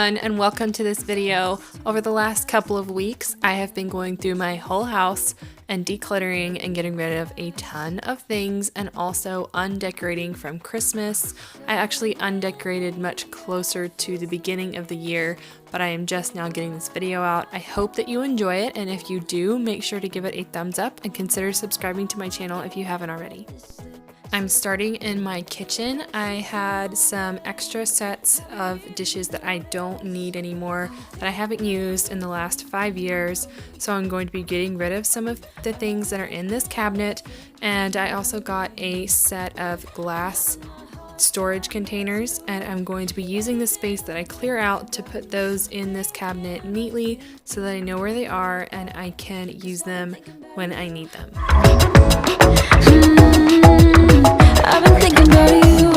everyone, and welcome to this video. Over the last couple of weeks, I have been going through my whole house and decluttering and getting rid of a ton of things, and also undecorating from Christmas. I actually undecorated much closer to the beginning of the year, but I am just now getting this video out. I hope that you enjoy it, and if you do, make sure to give it a thumbs up and consider subscribing to my channel if you haven't already. I'm starting in my kitchen. I had some extra sets of dishes that I don't need anymore, that I haven't used in the last 5 years. So I'm going to be getting rid of some of the things that are in this cabinet. And I also got a set of glass storage containers, and I'm going to be using the space that I clear out to put those in this cabinet neatly so that I know where they are and I can use them when I need them. I've been thinking about you.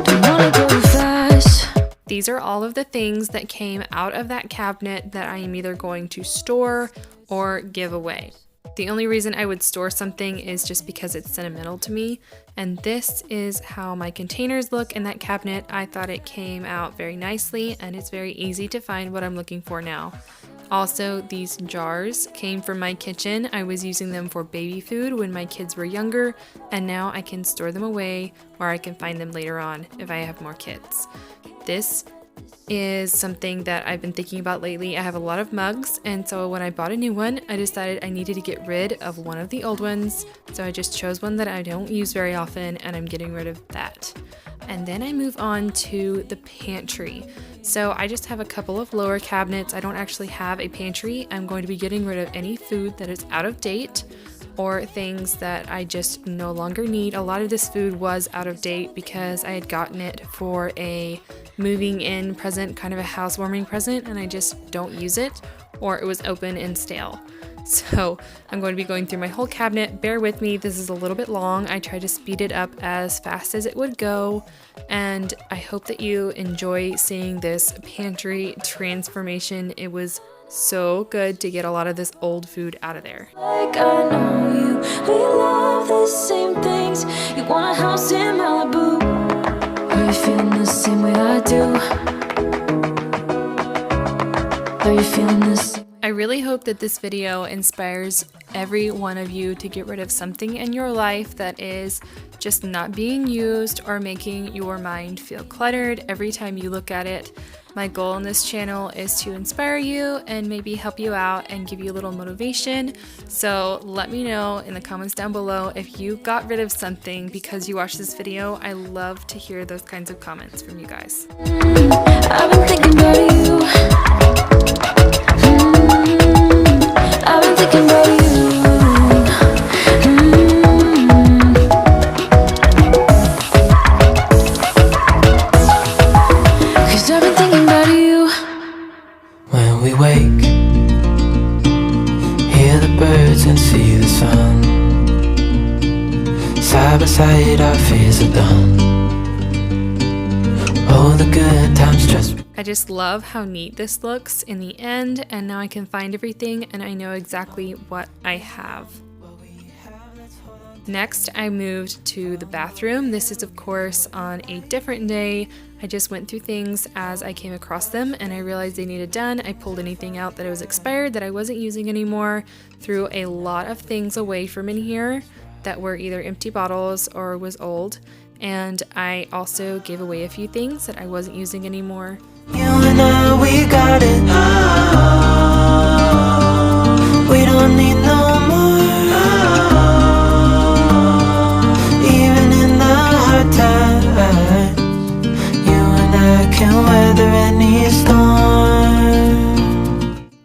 Don't wanna go fast. These are all of the things that came out of that cabinet that I am either going to store or give away. The only reason I would store something is just because it's sentimental to me, and this is how my containers look in that cabinet. I thought it came out very nicely, and it's very easy to find what I'm looking for now. Also, these jars came from my kitchen. I was using them for baby food when my kids were younger, and now I can store them away, or I can find them later on if I have more kids. This is something that I've been thinking about lately. I have a lot of mugs, and so when I bought a new one, I decided I needed to get rid of one of the old ones. So I just chose one that I don't use very often, and I'm getting rid of that. And then I move on to the pantry. So I just have a couple of lower cabinets. I don't actually have a pantry. I'm going to be getting rid of any food that is out of date or things that I just no longer need. A lot of this food was out of date because I had gotten it for a moving in present, kind of a housewarming present, and I just don't use it, or it was open and stale. So I'm going to be going through my whole cabinet. Bear with me, this is a little bit long. I tried to speed it up as fast as it would go, and I hope that you enjoy seeing this pantry transformation. It was so good to get a lot of this old food out of there. Like I know you, we love the same things. You want a house in Malibu. Are you feeling the same way I do? Are you feeling this? I really hope that this video inspires every one of you to get rid of something in your life that is just not being used or making your mind feel cluttered every time you look at it. My goal on this channel is to inspire you and maybe help you out and give you a little motivation. So let me know in the comments down below if you got rid of something because you watched this video. I love to hear those kinds of comments from you guys. I've been thinking about you. I've been thinking about you. Cause I've been thinking about you. When we wake, hear the birds and see the sun. Side by side our fears are done. All the good times just. I just love how neat this looks in the end, and now I can find everything and I know exactly what I have. Next, I moved to the bathroom. This is of course on a different day. I just went through things as I came across them and I realized they needed done. I pulled anything out that was expired that I wasn't using anymore, threw a lot of things away from in here that were either empty bottles or was old, and I also gave away a few things that I wasn't using anymore. You and I, we got it. Oh, we don't need no more. Oh, even in the hard times, you and I can weather any storm.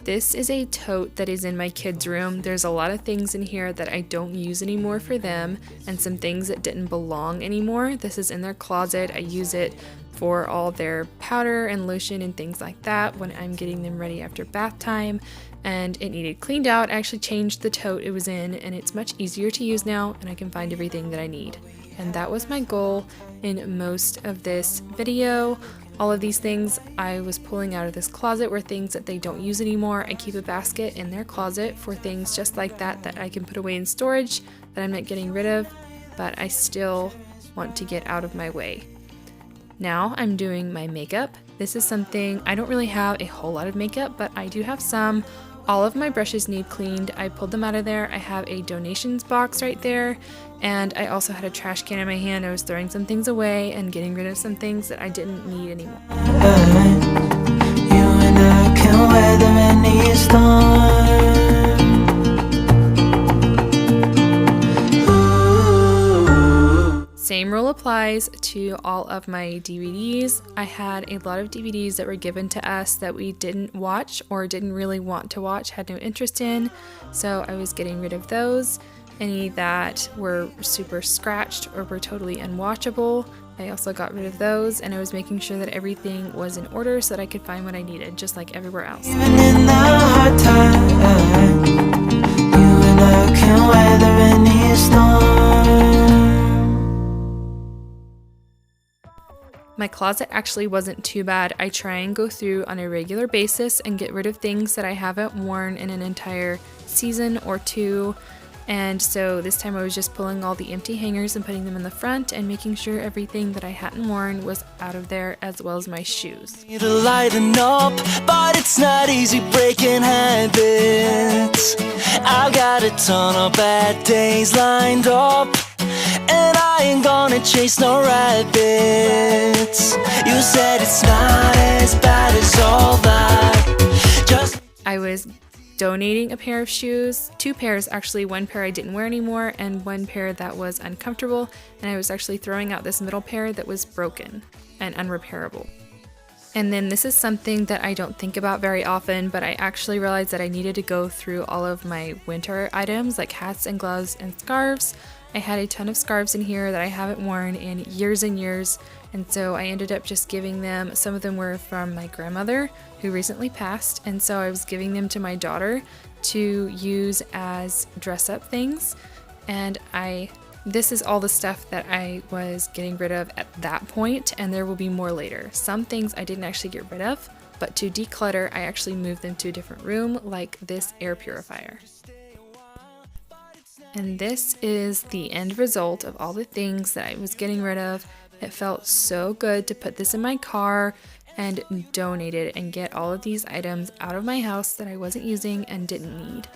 This is a tote that is in my kids' room. There's a lot of things in here that I don't use anymore for them, and some things that didn't belong anymore. This is in their closet. I use it for all their powder and lotion and things like that when I'm getting them ready after bath time, and it needed cleaned out. I actually changed the tote it was in, and it's much easier to use now, and I can find everything that I need. And that was my goal in most of this video. All of these things I was pulling out of this closet were things that they don't use anymore. I keep a basket in their closet for things just like that that I can put away in storage that I'm not getting rid of, but I still want to get out of my way. Now I'm doing my makeup. This is something, I don't really have a whole lot of makeup, but I do have some. All of my brushes need cleaned. I pulled them out of there. I have a donations box right there, and I also had a trash can in my hand. I was throwing some things away and getting rid of some things that I didn't need anymore. You and I can weather any storm. Same rule applies to all of my DVDs. I had a lot of DVDs that were given to us that we didn't watch or didn't really want to watch, had no interest in, so I was getting rid of those. Any that were super scratched or were totally unwatchable, I also got rid of those, and I was making sure that everything was in order so that I could find what I needed, just like everywhere else. Even in the hard time, you and I can weather any storm. My closet actually wasn't too bad. I try and go through on a regular basis and get rid of things that I haven't worn in an entire season or two. And so this time I was just pulling all the empty hangers and putting them in the front and making sure everything that I hadn't worn was out of there, as well as my shoes. To lighten up, but it's not easy breaking habits. I've got a ton of bad days lined up, and I ain't gonna chase no rabbits. You said it's not as bad as all that. Just I was donating a pair of shoes, 2 pairs actually, 1 pair I didn't wear anymore and 1 pair that was uncomfortable, and I was actually throwing out this middle pair that was broken and unrepairable. And then this is something that I don't think about very often, but I actually realized that I needed to go through all of my winter items like hats and gloves and scarves. I had a ton of scarves in here that I haven't worn in years and years, and so I ended up just giving them. Some of them were from my grandmother who recently passed, and so I was giving them to my daughter to use as dress-up things. And this is all the stuff that I was getting rid of at that point, and there will be more later. Some things I didn't actually get rid of, but to declutter, I actually moved them to a different room, like this air purifier. And this is the end result of all the things that I was getting rid of. It felt so good to put this in my car and donate it and get all of these items out of my house that I wasn't using and didn't need.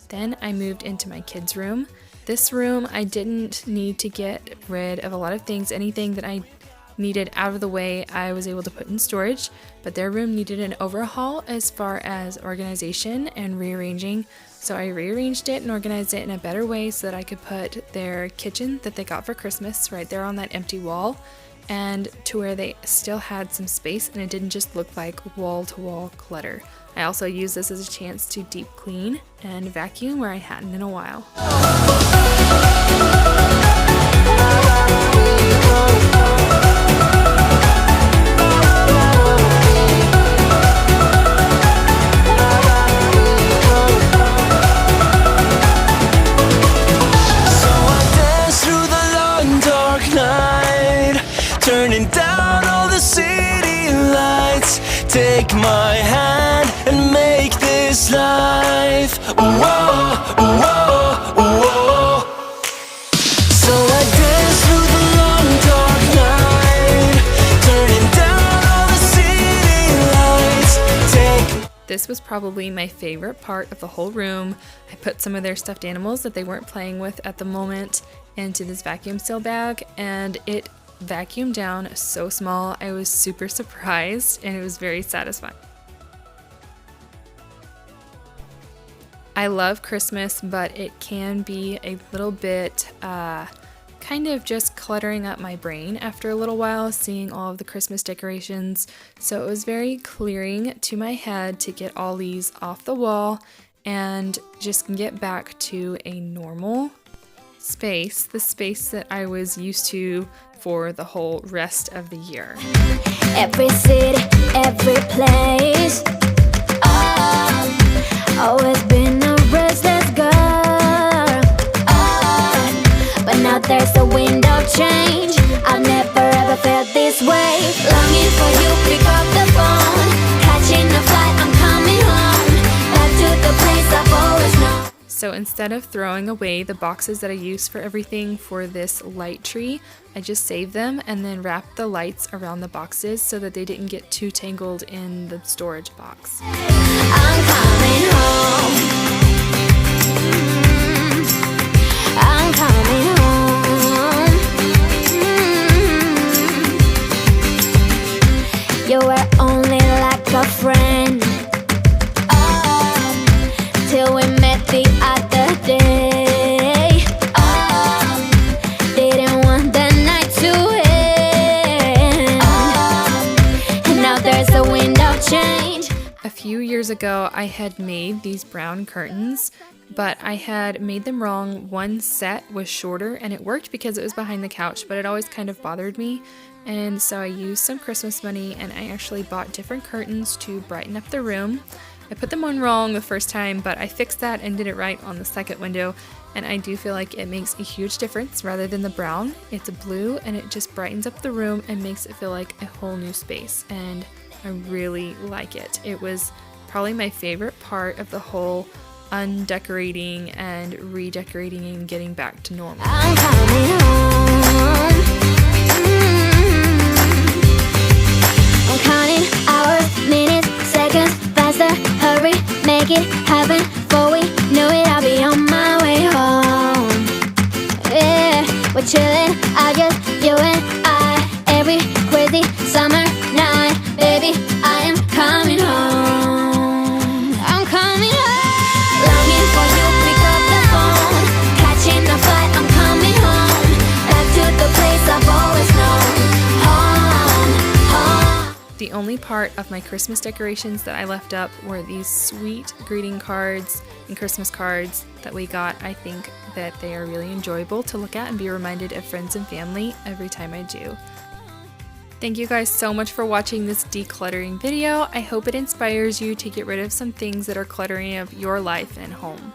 Then I moved into my kids' room. This room, I didn't need to get rid of a lot of things. Anything that I needed out of the way, I was able to put in storage, but their room needed an overhaul as far as organization and rearranging. So I rearranged it and organized it in a better way so that I could put their kitchen that they got for Christmas right there on that empty wall, and to where they still had some space and it didn't just look like wall-to-wall clutter. I also used this as a chance to deep clean and vacuum where I hadn't in a while. Turning down all the city lights, take my hand and make this life. Whoa, whoa, whoa. So I dance through the long dark night, turning down all the city lights. This was probably my favorite part of the whole room. I put some of their stuffed animals that they weren't playing with at the moment into this vacuum seal bag, and it vacuumed down so small. I was super surprised and it was very satisfying. I love Christmas, but it can be a little bit kind of just cluttering up my brain after a little while, seeing all of the Christmas decorations. So it was very clearing to my head to get all these off the wall and just get back to a normal space, the space that I was used to for the whole rest of the year. Every city, every place, always been a restless girl, but now there's a wind of change. I've never ever felt this way. Longing for you, pick up the phone, catching a flight, I'm coming home, back to the place I've always known. So instead of throwing away the boxes that I use for everything for this light tree, I just saved them and then wrapped the lights around the boxes so that they didn't get too tangled in the storage box. I'm coming home. I'm coming home. You were only like a friend till we met the other day. Didn't want the night to end, and now there's a wind of change. A few years ago, I had made these brown curtains, but I had made them wrong. One set was shorter and it worked because it was behind the couch, but it always kind of bothered me. And so I used some Christmas money and I actually bought different curtains to brighten up the room. I put them on wrong the first time, but I fixed that and did it right on the second window. And I do feel like it makes a huge difference. Rather than the brown, it's a blue and it just brightens up the room and makes it feel like a whole new space. And I really like it. It was probably my favorite part of the whole undecorating and redecorating and getting back to normal. I'm coming home. I'm counting hours, minutes, seconds, faster, hurry, make it happen. Before we know it, I'll be on my way home. Yeah, we're chilling, I just, you and I, every crazy summer night. Baby, I am coming home. I'm coming home. Longing for you, pick up the phone. Catching a flight, I'm coming home. Back to the place I've always known. Home, home. The only part of my Christmas decorations that I left up were these sweet greeting cards and Christmas cards that we got. I think that they are really enjoyable to look at and be reminded of friends and family every time I do. Thank you guys so much for watching this decluttering video. I hope it inspires you to get rid of some things that are cluttering up your life and home.